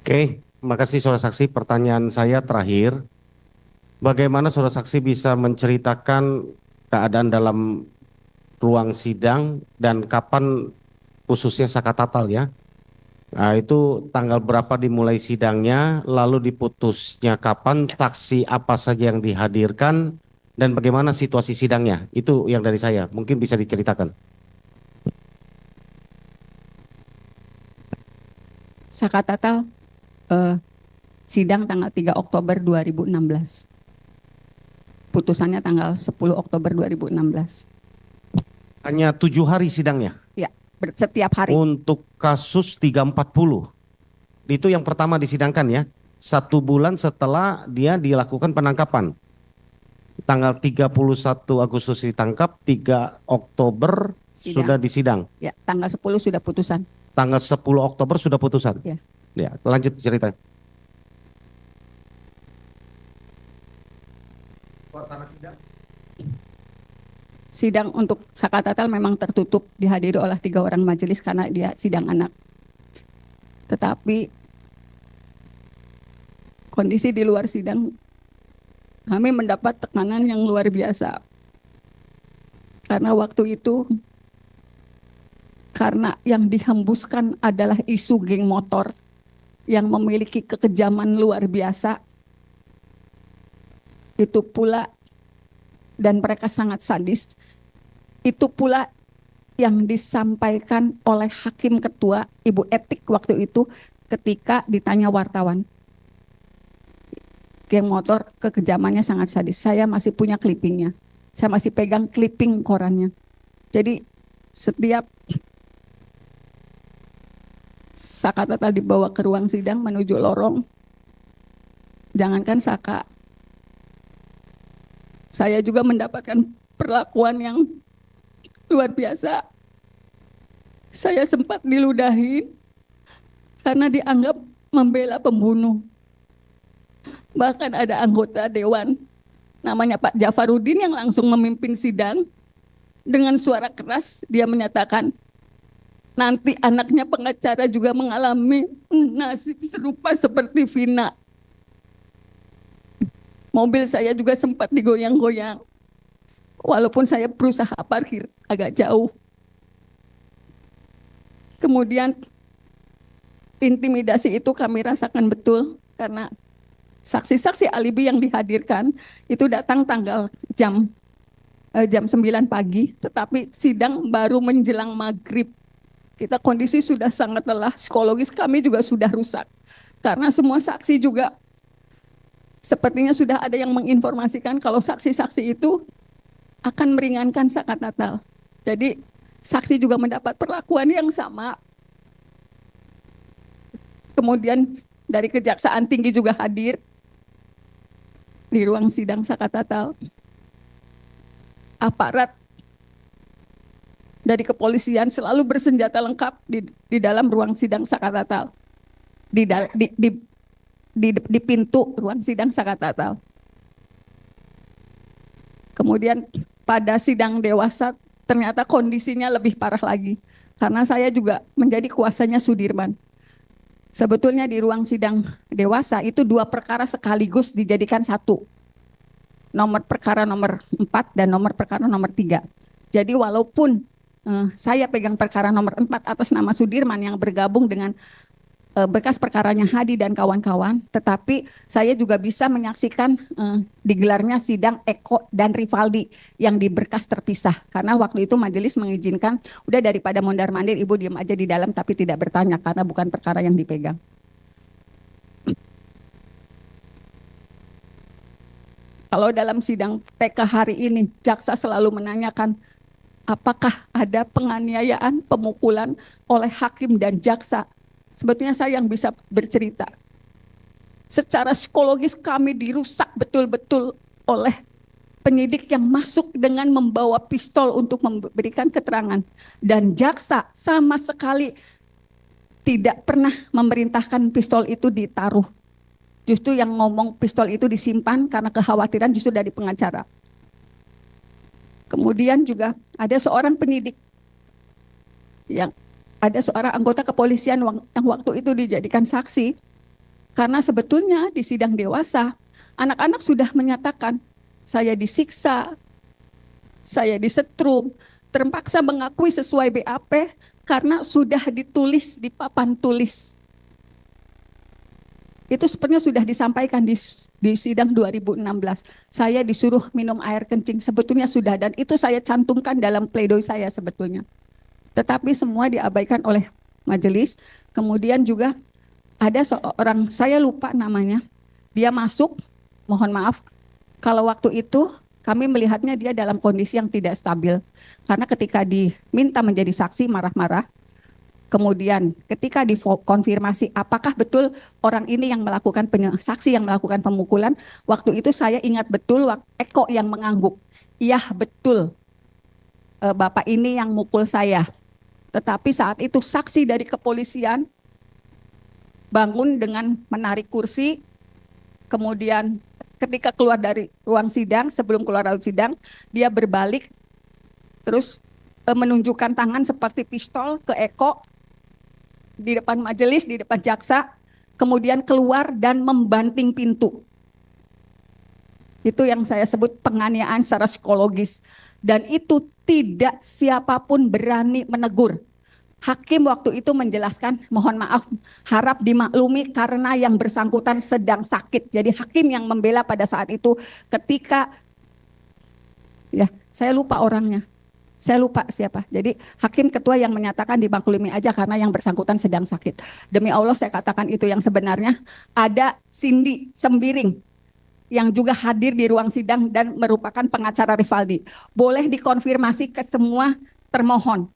Oke, makasih saudara saksi. Pertanyaan saya terakhir, bagaimana saudara saksi bisa menceritakan keadaan dalam ruang sidang dan kapan khususnya Saka Tatal ya? Nah, itu tanggal berapa dimulai sidangnya, lalu diputusnya kapan, saksi apa saja yang dihadirkan, dan bagaimana situasi sidangnya? Itu yang dari saya, mungkin bisa diceritakan. Saka Tatal eh, sidang tanggal 3 Oktober 2016. Putusannya tanggal 10 Oktober 2016. Hanya 7 hari sidangnya Ya, setiap hari. untuk kasus 340. Itu yang pertama disidangkan ya. 1 bulan setelah dia dilakukan penangkapan. Tanggal 31 Agustus ditangkap, 3 Oktober sudah Sidang. disidang. Ya, tanggal 10 sudah putusan. Tanggal 10 Oktober sudah putusan. Ya. Ya, lanjut cerita. Sidang untuk Saka Tatal memang tertutup, dihadiri oleh 3 orang majelis karena dia sidang anak. Tetapi kondisi di luar sidang, kami mendapat tekanan yang luar biasa. Karena waktu itu, karena yang dihembuskan adalah isu geng motor yang memiliki kekejaman luar biasa, itu pula, dan mereka sangat sadis, itu pula yang disampaikan oleh Hakim Ketua, Ibu Etik waktu itu ketika ditanya wartawan. Geng motor kekejamannya sangat sadis. Saya masih punya clippingnya. Saya masih pegang clipping korannya. Jadi setiap Saka Tatal dibawa ke ruang sidang menuju lorong, jangankan Saka, saya juga mendapatkan perlakuan yang luar biasa. Saya sempat diludahi karena dianggap membela pembunuh. Bahkan ada anggota dewan namanya Pak Jafarudin yang langsung memimpin sidang. Dengan suara keras dia menyatakan, nanti anaknya pengacara juga mengalami nasib serupa seperti Vina. Mobil saya juga sempat digoyang-goyang, walaupun saya berusaha parkir agak jauh. Kemudian intimidasi itu kami rasakan betul karena saksi-saksi alibi yang dihadirkan itu datang tanggal jam 9 pagi, tetapi sidang baru menjelang maghrib. Kita kondisi sudah sangat lelah, psikologis kami juga sudah rusak. Karena semua saksi juga sepertinya sudah ada yang menginformasikan kalau saksi-saksi itu akan meringankan Saka Tatal. Jadi saksi juga mendapat perlakuan yang sama. Kemudian dari Kejaksaan Tinggi juga hadir di ruang sidang Saka Tatal. Aparat dari kepolisian selalu bersenjata lengkap di dalam ruang sidang Saka Tatal. Di pintu ruang sidang Saka Tatal. Kemudian pada sidang dewasa ternyata kondisinya lebih parah lagi. Karena saya juga menjadi kuasanya Sudirman. Sebetulnya di ruang sidang dewasa itu 2 perkara sekaligus dijadikan satu. Nomor perkara nomor 4 dan nomor perkara nomor 3. Jadi walaupun saya pegang perkara nomor 4 atas nama Sudirman yang bergabung dengan bekas perkaranya Hadi dan kawan-kawan, tetapi saya juga bisa menyaksikan digelarnya sidang Eko dan Rivaldi yang di berkas terpisah. Karena waktu itu majelis mengizinkan, udah daripada mondar-mandir ibu diam aja di dalam tapi tidak bertanya karena bukan perkara yang dipegang. Kalau dalam sidang PK hari ini, jaksa selalu menanyakan apakah ada penganiayaan, pemukulan oleh hakim dan jaksa. Sebetulnya saya yang bisa bercerita. Secara psikologis kami dirusak betul-betul oleh penyidik yang masuk dengan membawa pistol untuk memberikan keterangan. Dan jaksa sama sekali tidak pernah memerintahkan pistol itu ditaruh. Justru yang ngomong pistol itu disimpan karena kekhawatiran justru dari pengacara. Kemudian juga ada seorang penyidik yang ada seorang anggota kepolisian yang waktu itu dijadikan saksi. Karena sebetulnya di sidang dewasa, anak-anak sudah menyatakan, saya disiksa, saya disetrum, terpaksa mengakui sesuai BAP karena sudah ditulis di papan tulis. Itu sebenarnya sudah disampaikan di sidang 2016. Saya disuruh minum air kencing, sebetulnya sudah, dan itu saya cantumkan dalam pledoi saya sebetulnya. Tetapi semua diabaikan oleh majelis. Kemudian juga ada seorang, saya lupa namanya, dia masuk, mohon maaf, kalau waktu itu kami melihatnya dia dalam kondisi yang tidak stabil. Karena ketika diminta menjadi saksi marah-marah, kemudian ketika dikonfirmasi apakah betul orang ini yang melakukan saksi yang melakukan pemukulan, waktu itu saya ingat betul Eko yang mengangguk. Iya betul, Bapak ini yang mukul saya. Tetapi saat itu saksi dari kepolisian bangun dengan menarik kursi, kemudian ketika keluar dari ruang sidang, sebelum keluar dari sidang, dia berbalik, terus menunjukkan tangan seperti pistol ke Eko, di depan majelis, di depan jaksa, kemudian keluar dan membanting pintu. Itu yang saya sebut penganiayaan secara psikologis. Dan itu tidak siapapun berani menegur. Hakim waktu itu menjelaskan, mohon maaf, harap dimaklumi karena yang bersangkutan sedang sakit. Jadi hakim yang membela pada saat itu ketika, ya saya lupa orangnya. Saya lupa siapa. Jadi hakim ketua yang menyatakan dimaklumi aja karena yang bersangkutan sedang sakit. Demi Allah saya katakan itu yang sebenarnya. Ada Cindy Sembiring yang juga hadir di ruang sidang dan merupakan pengacara Rivaldi. Boleh dikonfirmasi ke semua termohon.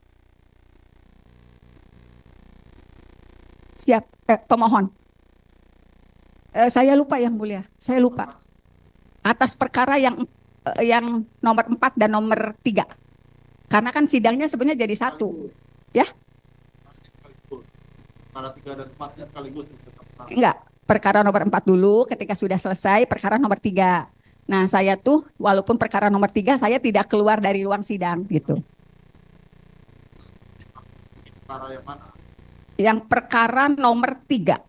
Siap, pemohon. Saya lupa yang mulia, saya lupa. Atas perkara yang nomor 4 dan nomor 3. Karena kan sidangnya sebenarnya jadi satu, ya? Perkara 3 dan 4 sekaligus. Enggak, perkara nomor 4 dulu, ketika sudah selesai perkara nomor 3. Nah, saya tuh walaupun perkara nomor 3 saya tidak keluar dari ruang sidang gitu. Perkara yang mana? Yang perkara nomor 3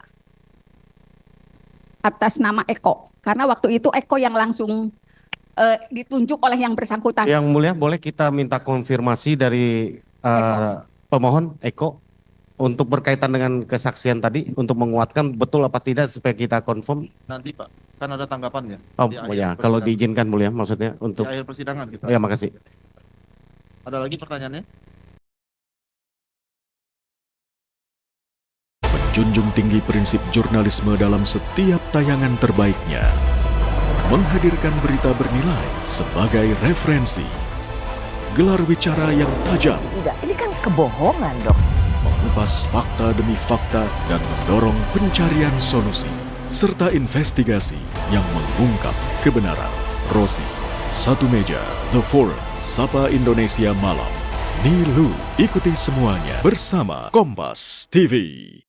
atas nama Eko. Karena waktu itu Eko yang langsung ditunjuk oleh yang bersangkutan. Yang mulia, boleh kita minta konfirmasi dari pemohon Eko untuk berkaitan dengan kesaksian tadi untuk menguatkan betul apa tidak supaya kita confirm. Nanti Pak, kan ada tanggapannya. Oh di akhir ya, kalau persidangan. diizinkan mulia, maksudnya untuk. Di akhir persidangan kita. Ya, makasih. Ada lagi pertanyaannya? Menjunjung tinggi prinsip jurnalisme dalam setiap tayangan terbaiknya. Menghadirkan berita bernilai sebagai referensi. Gelar bicara yang tajam. Tidak, ini kan kebohongan dok. Mengupas fakta demi fakta dan mendorong pencarian solusi. Serta investigasi yang mengungkap kebenaran. Rosi, Satu Meja, The Forum, Sapa Indonesia Malam. Nilu, ikuti semuanya bersama Kompas TV.